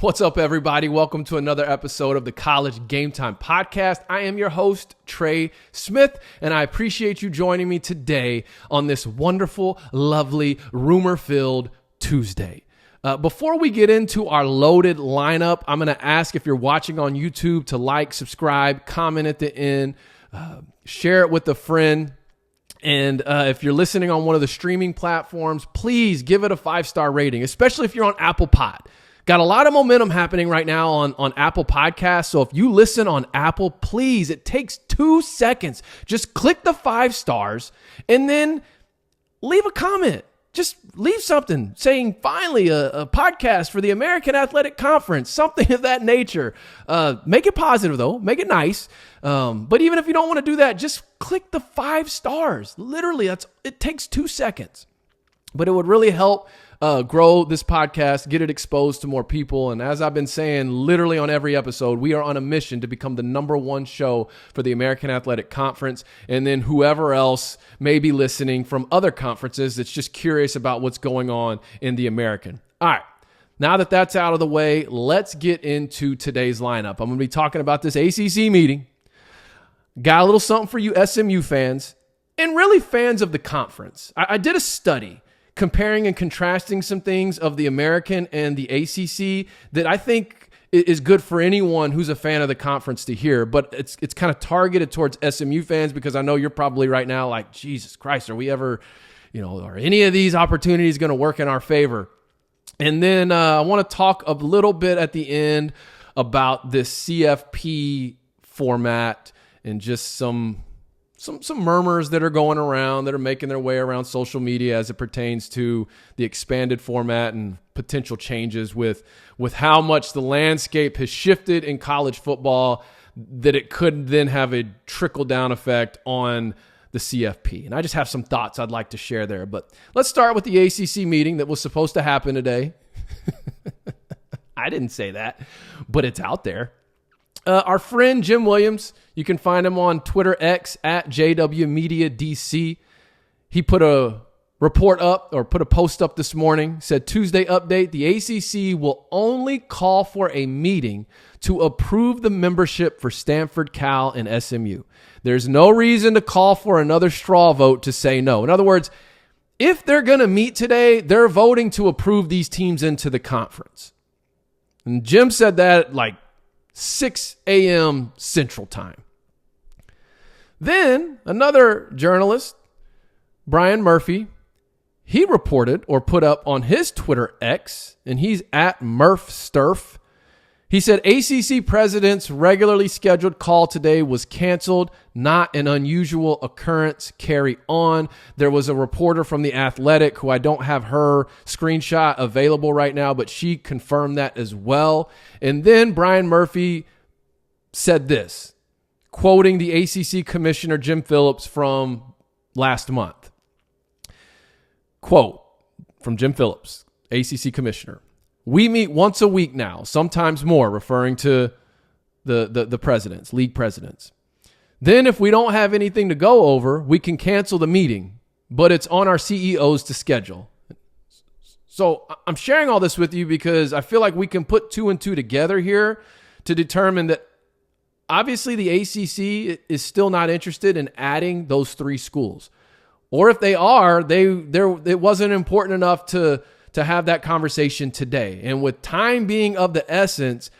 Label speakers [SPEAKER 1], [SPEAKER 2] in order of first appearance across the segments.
[SPEAKER 1] What's up, everybody? Welcome to another episode of the College GameTime podcast. I am your host, Trey Smith, and I appreciate you joining me today on this wonderful, lovely, rumor-filled Tuesday. Before we get into our loaded lineup, I'm going to ask if you're watching on YouTube to like, subscribe, comment at the end, share it with a friend. And if you're listening on one of the streaming platforms, please give it a 5-star rating, especially if you're on Apple Pod. Got a lot of momentum happening right now on Apple Podcasts. So if you listen on Apple, please, it takes 2 seconds. Just click the 5 stars and then leave a comment. Just leave something saying, finally, a podcast for the American Athletic Conference, something of that nature. Make it positive, though. Make it nice. But even if you don't want to do that, just click the 5 stars. Literally, it takes 2 seconds. But it would really help grow this podcast, get it exposed to more people. And as I've been saying, literally on every episode, we are on a mission to become the #1 show for the American Athletic Conference. And then whoever else may be listening from other conferences that's just curious about what's going on in the American. All right. Now that that's out of the way, let's get into today's lineup. I'm going to be talking about this ACC meeting. Got a little something for you SMU fans and really fans of the conference. I did a study comparing and contrasting some things of the American and the ACC that I think is good for anyone who's a fan of the conference to hear. But it's kind of targeted towards SMU fans because I know you're probably right now like, Jesus Christ, are we ever, are any of these opportunities going to work in our favor? And then I want to talk a little bit at the end about this CFP format and just some murmurs that are going around that are making their way around social media as it pertains to the expanded format and potential changes with how much the landscape has shifted in college football that it could then have a trickle-down effect on the CFP. And I just have some thoughts I'd like to share there. But let's start with the ACC meeting that was supposed to happen today. I didn't say that, but it's out there. Our friend Jim Williams, you can find him on Twitter X at JWMediaDC. He put a report up or put a post up this morning, said Tuesday update, the ACC will only call for a meeting to approve the membership for Stanford, Cal, and SMU. There's no reason to call for another straw vote to say no. In other words, if they're going to meet today, they're voting to approve these teams into the conference. And Jim said that like 6 a.m. Central Time. Then another journalist, Brian Murphy, he reported or put up on his Twitter X, and he's at MurphSturf. He said ACC president's regularly scheduled call today was canceled, not an unusual occurrence. Carry on. There was a reporter from The Athletic who I don't have her screenshot available right now, but she confirmed that as well. And then Brian Murphy said this, quoting the ACC commissioner Jim Phillips from last month. Quote from Jim Phillips, ACC commissioner. We meet once a week now, sometimes more, referring to the presidents, league presidents. Then if we don't have anything to go over, we can cancel the meeting, but it's on our CEOs to schedule. So I'm sharing all this with you because I feel like we can put 2 and 2 together here to determine that obviously the ACC is still not interested in adding those 3 schools. Or if they are, it wasn't important enough to have that conversation today. And with time being of the essence,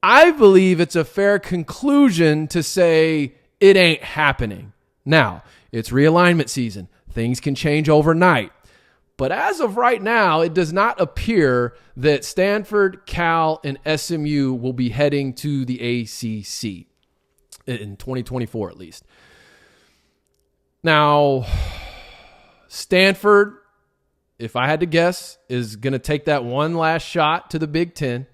[SPEAKER 1] I believe it's a fair conclusion to say it ain't happening. Now, it's realignment season. Things can change overnight. But as of right now, it does not appear that Stanford, Cal, and SMU will be heading to the ACC in 2024 at least. Now, Stanford, if I had to guess, is going to take that one last shot to the Big Ten.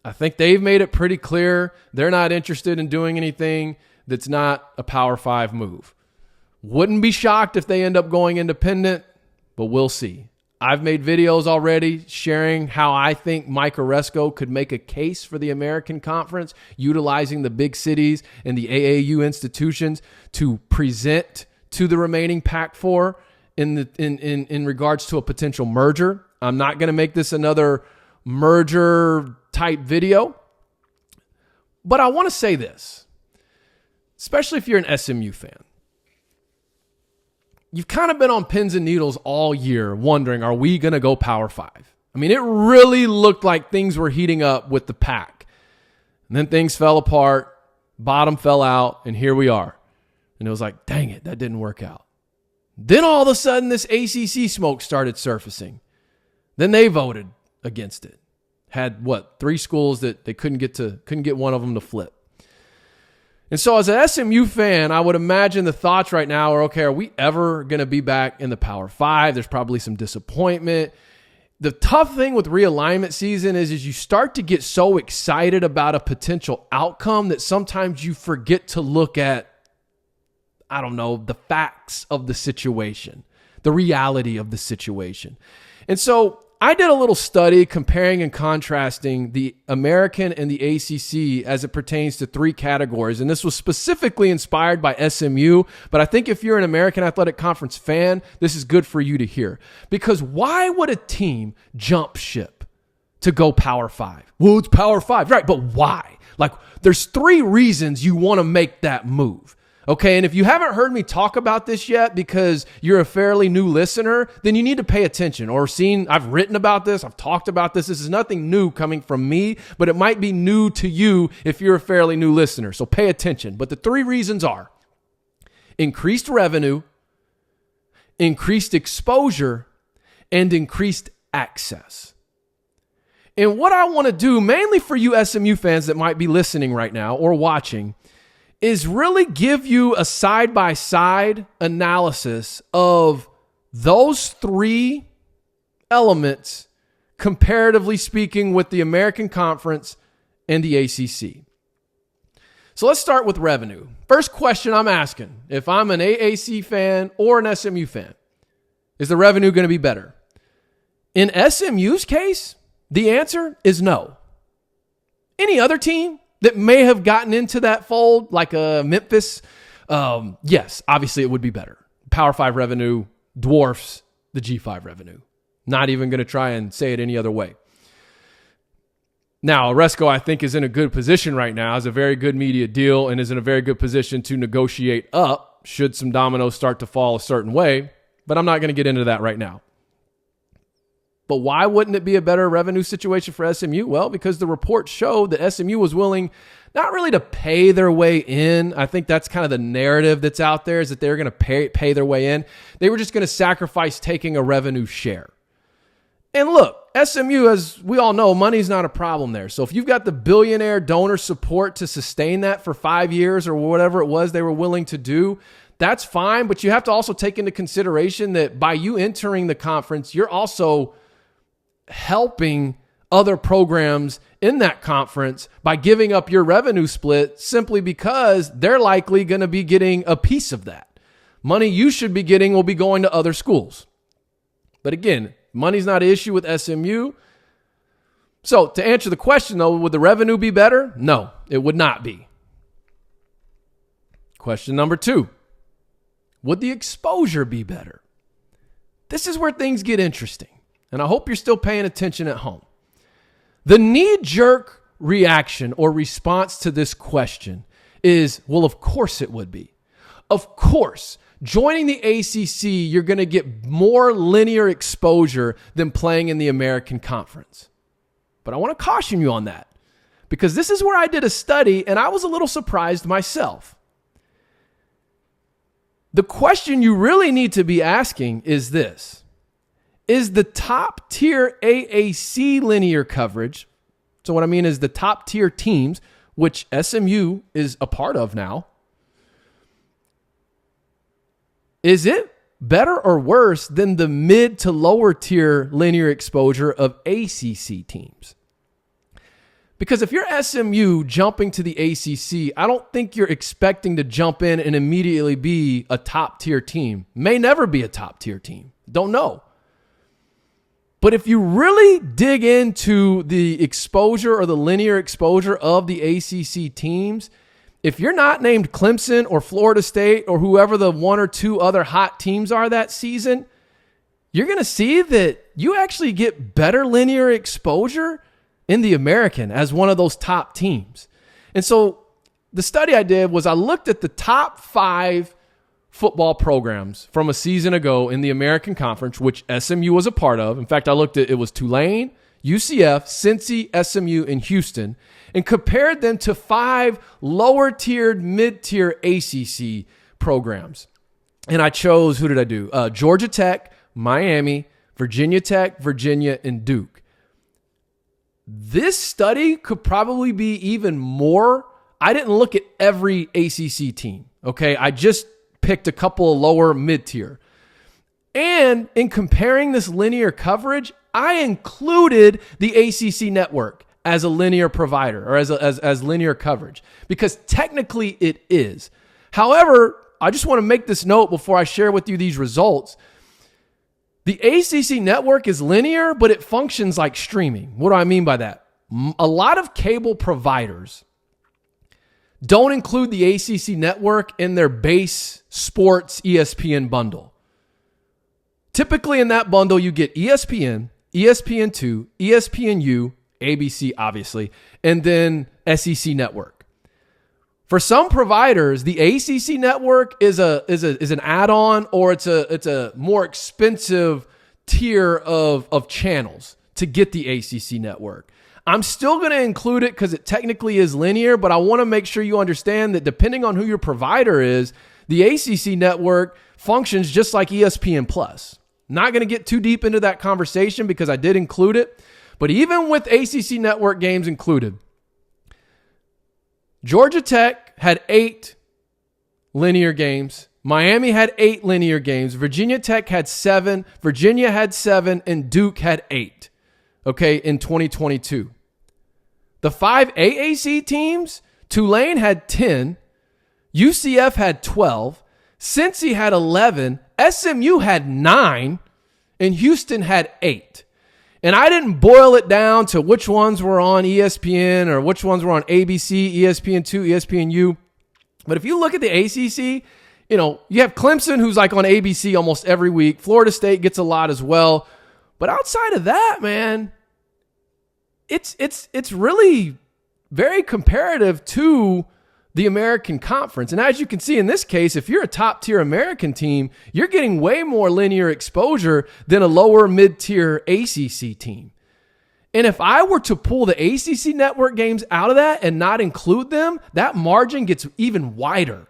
[SPEAKER 1] I think they've made it pretty clear they're not interested in doing anything that's not a Power 5 move. Wouldn't be shocked if they end up going independent, but we'll see. I've made videos already sharing how I think Mike Oresco could make a case for the American Conference, utilizing the big cities and the AAU institutions to present to the remaining Pac-4 in regards to a potential merger. I'm not going to make this another merger type video. But I want to say this, especially if you're an SMU fan. You've kind of been on pins and needles all year wondering, are we going to go Power 5? I mean, it really looked like things were heating up with the Pac. And then things fell apart, bottom fell out, and here we are. And it was like, dang it, that didn't work out. Then all of a sudden, this ACC smoke started surfacing. Then they voted against it. Had, 3 schools that they couldn't get one of them to flip. And so as an SMU fan, I would imagine the thoughts right now are, okay, are we ever going to be back in the Power 5? There's probably some disappointment. The tough thing with realignment season is you start to get so excited about a potential outcome that sometimes you forget to look at, the facts of the situation, the reality of the situation. And so I did a little study comparing and contrasting the American and the ACC as it pertains to 3 categories. And this was specifically inspired by SMU, but I think if you're an American Athletic Conference fan, this is good for you to hear. Because why would a team jump ship to go Power 5? Well, it's Power 5, right? But why? There's 3 reasons you want to make that move. Okay, and if you haven't heard me talk about this yet because you're a fairly new listener, then you need to pay attention I've written about this, I've talked about this. This is nothing new coming from me, but it might be new to you if you're a fairly new listener. So pay attention. But the 3 reasons are increased revenue, increased exposure, and increased access. And what I want to do, mainly for you SMU fans that might be listening right now or watching, is really give you a side-by-side analysis of those 3 elements, comparatively speaking, with the American Conference and the ACC. So let's start with revenue. First question I'm asking, if I'm an AAC fan or an SMU fan, is the revenue going to be better? In SMU's case, the answer is no. Any other team that may have gotten into that fold, like Memphis, yes, obviously it would be better. Power 5 revenue dwarfs the G5 revenue. Not even going to try and say it any other way. Now, Oresco, I think, is in a good position right now, has a very good media deal, and is in a very good position to negotiate up should some dominoes start to fall a certain way, but I'm not going to get into that right now. But why wouldn't it be a better revenue situation for SMU? Well, because the report showed that SMU was willing not really to pay their way in. I think that's kind of the narrative that's out there, is that they're going to pay their way in. They were just going to sacrifice taking a revenue share. And look, SMU, as we all know, money's not a problem there. So if you've got the billionaire donor support to sustain that for 5 years or whatever it was they were willing to do, that's fine. But you have to also take into consideration that by you entering the conference, you're also helping other programs in that conference by giving up your revenue split simply because they're likely going to be getting a piece of that. Money you should be getting will be going to other schools. But again, money's not an issue with SMU. So to answer the question though, would the revenue be better? No, it would not be. Question number 2, would the exposure be better? This is where things get interesting. And I hope you're still paying attention at home. The knee-jerk reaction or response to this question is, well, of course it would be. Of course, joining the ACC, you're going to get more linear exposure than playing in the American Conference. But I want to caution you on that, because this is where I did a study and I was a little surprised myself. The question you really need to be asking is this. Is the top tier AAC linear coverage, so what I mean is the top tier teams, which SMU is a part of now, is it better or worse than the mid to lower tier linear exposure of ACC teams? Because if you're SMU jumping to the ACC, I don't think you're expecting to jump in and immediately be a top tier team. May never be a top tier team. Don't know. But if you really dig into the exposure or the linear exposure of the ACC teams, if you're not named Clemson or Florida State or whoever the 1 or 2 other hot teams are that season, you're going to see that you actually get better linear exposure in the American as one of those top teams. And so the study I did was I looked at the top 5 football programs from a season ago in the American Conference, which SMU was a part of. In fact, I looked at it was Tulane, UCF, Cincy, SMU, and Houston, and compared them to 5 lower-tiered, mid-tier ACC programs. And I chose, who did I do? Georgia Tech, Miami, Virginia Tech, Virginia, and Duke. This study could probably be even more. I didn't look at every ACC team, okay? I just picked a couple of lower mid-tier. And in comparing this linear coverage, I included the ACC network as a linear provider or as linear coverage because technically it is. However, I just want to make this note before I share with you these results. The ACC network is linear, but it functions like streaming. What do I mean by that? A lot of cable providers don't include the ACC network in their base sports ESPN bundle. Typically in that bundle, you get ESPN, ESPN2, ESPNU, ABC obviously, and then SEC network. For some providers, the ACC network is an add-on or it's a more expensive tier of channels to get the ACC network. I'm still going to include it because it technically is linear, but I want to make sure you understand that depending on who your provider is, the ACC network functions just like ESPN Plus. Not going to get too deep into that conversation because I did include it, but even with ACC network games included, Georgia Tech had 8 linear games. Miami had 8 linear games. Virginia Tech had 7. Virginia had 7. And Duke had 8, okay, in 2022. The 5 AAC teams, Tulane had 10. UCF had 12. Cincy had 11. SMU had 9. And Houston had 8. And I didn't boil it down to which ones were on ESPN or which ones were on ABC, ESPN2, ESPNU. But if you look at the ACC, you have Clemson, who's like on ABC almost every week. Florida State gets a lot as well. But outside of that, man, it's really very comparative to the American Conference. And as you can see in this case, if you're a top-tier American team, you're getting way more linear exposure than a lower mid-tier ACC team. And if I were to pull the ACC network games out of that and not include them, that margin gets even wider.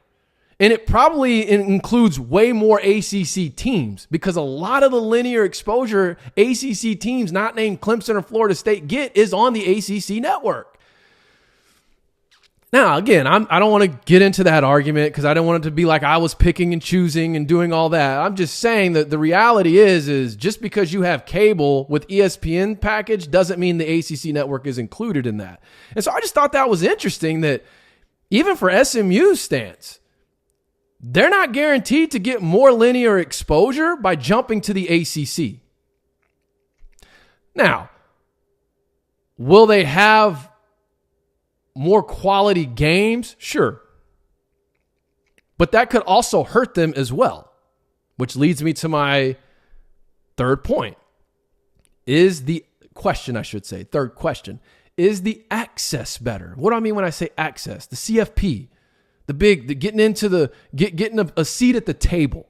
[SPEAKER 1] And it probably includes way more ACC teams because a lot of the linear exposure ACC teams not named Clemson or Florida State get is on the ACC network. Now, again, I don't want to get into that argument because I don't want it to be like I was picking and choosing and doing all that. I'm just saying that the reality is just because you have cable with ESPN package doesn't mean the ACC network is included in that. And so I just thought that was interesting that even for SMU's stance, they're not guaranteed to get more linear exposure by jumping to the ACC. Now, will they have more quality games? Sure. But that could also hurt them as well, which leads me to my third point. Third question. Is the access better? What do I mean when I say access? The CFP, getting a seat at the table.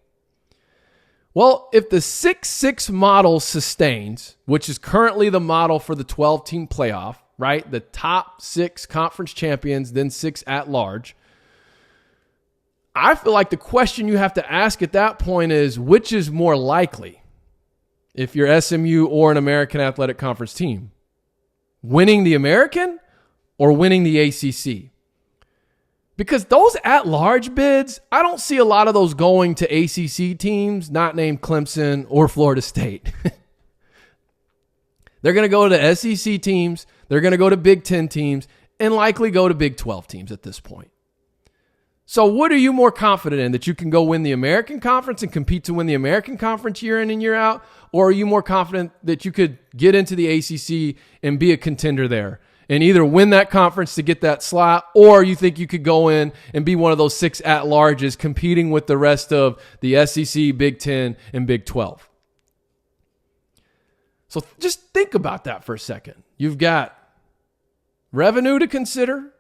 [SPEAKER 1] Well, if the 6-6 model sustains, which is currently the model for the 12-team playoff, right? The top 6 conference champions, then 6 at large. I feel like the question you have to ask at that point is, which is more likely if you're SMU or an American Athletic Conference team? Winning the American or winning the ACC? Because those at-large bids, I don't see a lot of those going to ACC teams not named Clemson or Florida State. They're going to go to SEC teams, they're going to go to Big Ten teams, and likely go to Big 12 teams at this point. So what are you more confident in? That you can go win the American Conference and compete to win the American Conference year in and year out? Or are you more confident that you could get into the ACC and be a contender there and either win that conference to get that slot, or you think you could go in and be one of those 6 at-larges competing with the rest of the SEC, Big Ten, and Big 12? So just think about that for a second. You've got revenue to consider,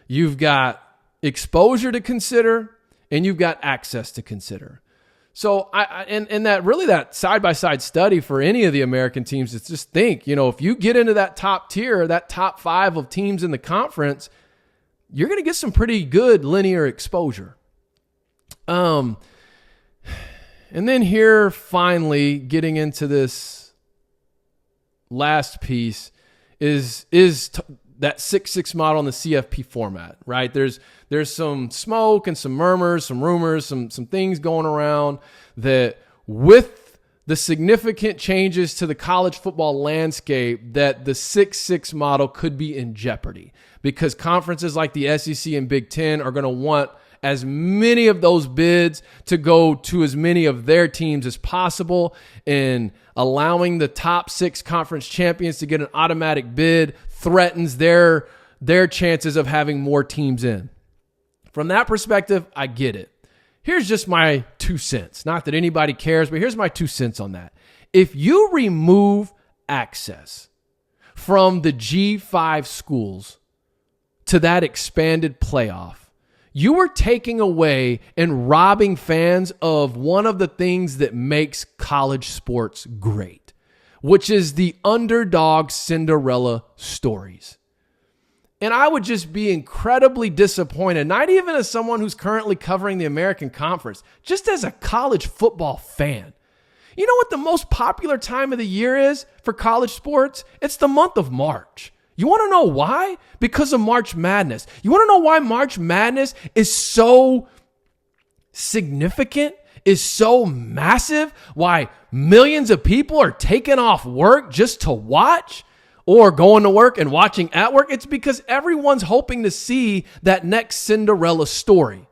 [SPEAKER 1] you've got exposure to consider, and you've got access to consider. So that side-by-side study for any of the American teams is just think, if you get into that top tier, that top 5 of teams in the conference, you're going to get some pretty good linear exposure. And then here, finally, getting into this last piece is that 6-6 model in the CFP format, right? There's some smoke and some murmurs, some rumors, some things going around that with the significant changes to the college football landscape, that the 6-6 model could be in jeopardy because conferences like the SEC and Big Ten are going to want as many of those bids to go to as many of their teams as possible, and allowing the top 6 conference champions to get an automatic bid threatens their chances of having more teams in. From that perspective, I get it. Here's just my 2 cents. Not that anybody cares, but here's my 2 cents on that. If you remove access from the G5 schools to that expanded playoff, you are taking away and robbing fans of one of the things that makes college sports great, which is the underdog Cinderella stories. And I would just be incredibly disappointed, not even as someone who's currently covering the American Conference, just as a college football fan. You know what the most popular time of the year is for college sports? It's the month of March. You want to know why? Because of March Madness. You want to know why March Madness is so significant, is so massive? Why millions of people are taking off work just to watch, or going to work and watching at work? It's because everyone's hoping to see that next Cinderella story.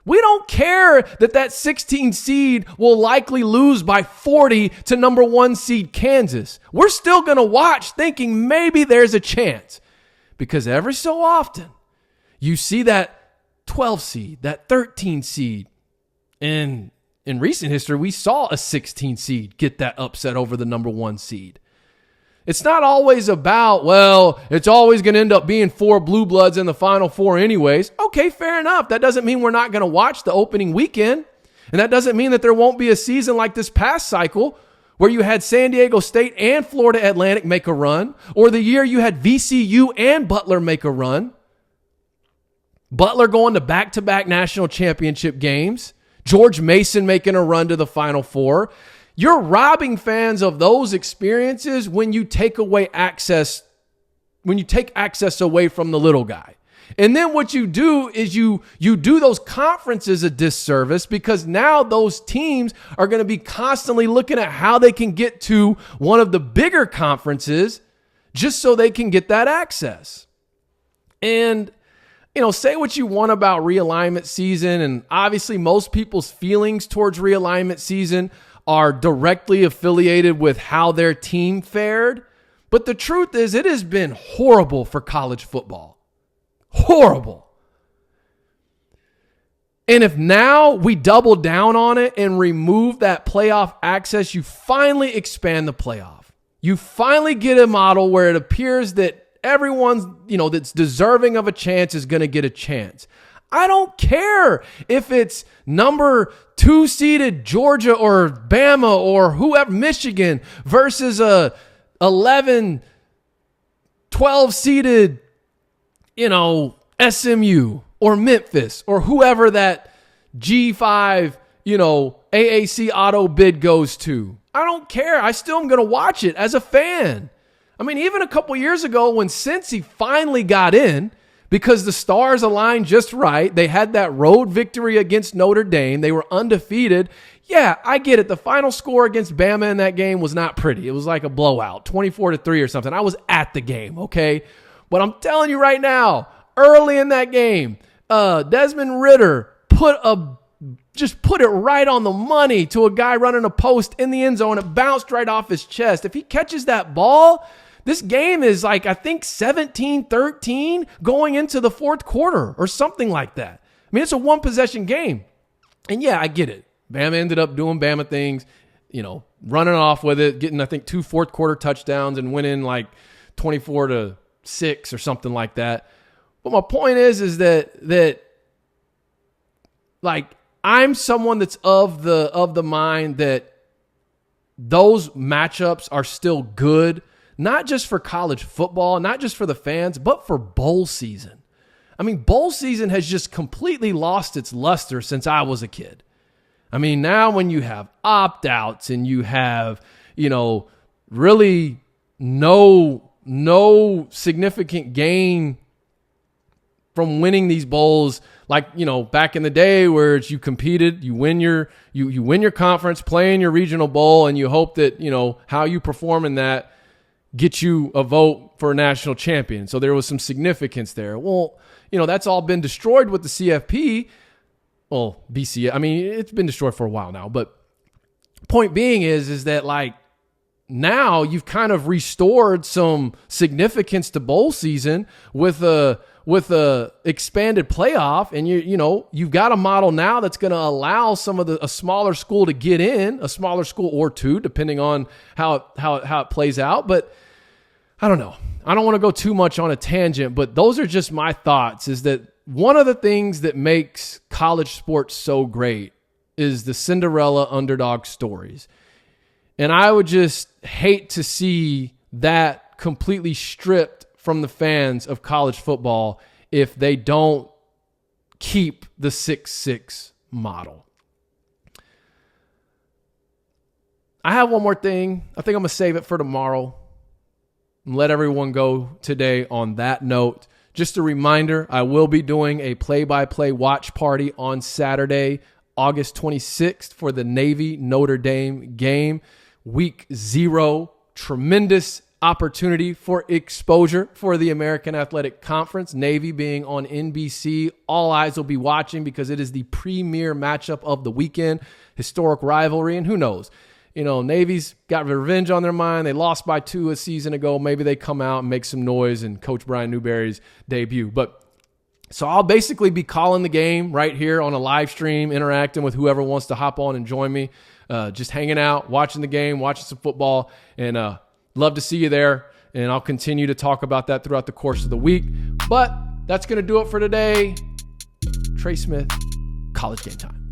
[SPEAKER 1] We don't care that 16 seed will likely lose by 40 to number 1 seed Kansas. We're still going to watch thinking maybe there's a chance, because every so often you see that 12 seed, that 13 seed. And in recent history, we saw a 16 seed get that upset over the number 1 seed. It's not always about, it's always going to end up being 4 blue bloods in the Final Four anyways. Okay, fair enough. That doesn't mean we're not going to watch the opening weekend. And that doesn't mean that there won't be a season like this past cycle where you had San Diego State and Florida Atlantic make a run, or the year you had VCU and Butler make a run. Butler going to back-to-back national championship games. George Mason making a run to the Final Four. You're robbing fans of those experiences when you take away access, when you take access away from the little guy. And then what you do is you do those conferences a disservice, because now those teams are going to be constantly looking at how they can get to one of the bigger conferences just so they can get that access. And say what you want about realignment season, and obviously most people's feelings towards realignment season are directly affiliated with how their team fared. But the truth is, it has been horrible for college football. Horrible. And if now we double down on it and remove that playoff access, you finally expand the playoff. You finally get a model where it appears that everyone, that's deserving of a chance is going to get a chance. I don't care if it's number 2 seeded Georgia or Bama or whoever, Michigan, versus a 11, 12 seeded, SMU or Memphis or whoever that G5, AAC auto bid goes to. I don't care. I still am going to watch it as a fan. I mean, even a couple years ago when Cincy finally got in, because the stars aligned just right, they had that road victory against Notre Dame, they were undefeated. Yeah, I get it. The final score against Bama in that game was not pretty. It was like a blowout, 24-3 or something. I was at the game, okay? But I'm telling you right now, early in that game, Desmond Ridder put it right on the money to a guy running a post in the end zone. It bounced right off his chest. If he catches that ball, this game is like, I think, 17-13 going into the fourth quarter or something like that. I mean, it's a one-possession game. And yeah, I get it. Bama ended up doing Bama things. running off with it, getting, I think, 2 fourth quarter touchdowns and winning like 24-6 or something like that. But my point is that like, I'm someone that's of the mind that those matchups are still good, not just for college football, not just for the fans, but for bowl season. I mean, bowl season has just completely lost its luster since I was a kid. I mean, now when you have opt-outs and you have, really no significant gain from winning these bowls, like, back in the day where you competed, you win your conference, play in your regional bowl, and you hope that, how you perform in that gets you a vote for a national champion. So there was some significance there. Well, that's all been destroyed with the CFP. Well, BC, I mean, it's been destroyed for a while now. But point being is that, like, now you've kind of restored some significance to bowl season with a expanded playoff, and you've got a model now that's going to allow a smaller school to get in, a smaller school or two, depending on how it plays out. But I don't know. I don't want to go too much on a tangent, but those are just my thoughts, is that one of the things that makes college sports so great is the Cinderella underdog stories. And I would just hate to see that completely stripped from the fans of college football if they don't keep the 6-6 model. I have one more thing. I think I'm going to save it for tomorrow and let everyone go today on that note. Just a reminder, I will be doing a play-by-play watch party on Saturday, August 26th for the Navy-Notre Dame game. Week 0, tremendous opportunity for exposure for the American Athletic Conference. Navy being on NBC, all eyes will be watching because it is the premier matchup of the weekend, historic rivalry, and who knows? Navy's got revenge on their mind. They lost by 2 a season ago. Maybe they come out and make some noise in Coach Brian Newberry's debut. So I'll basically be calling the game right here on a live stream, interacting with whoever wants to hop on and join me, just hanging out, watching the game, watching some football, and love to see you there. And I'll continue to talk about that throughout the course of the week. But that's going to do it for today. Trey Smith, College Game Time.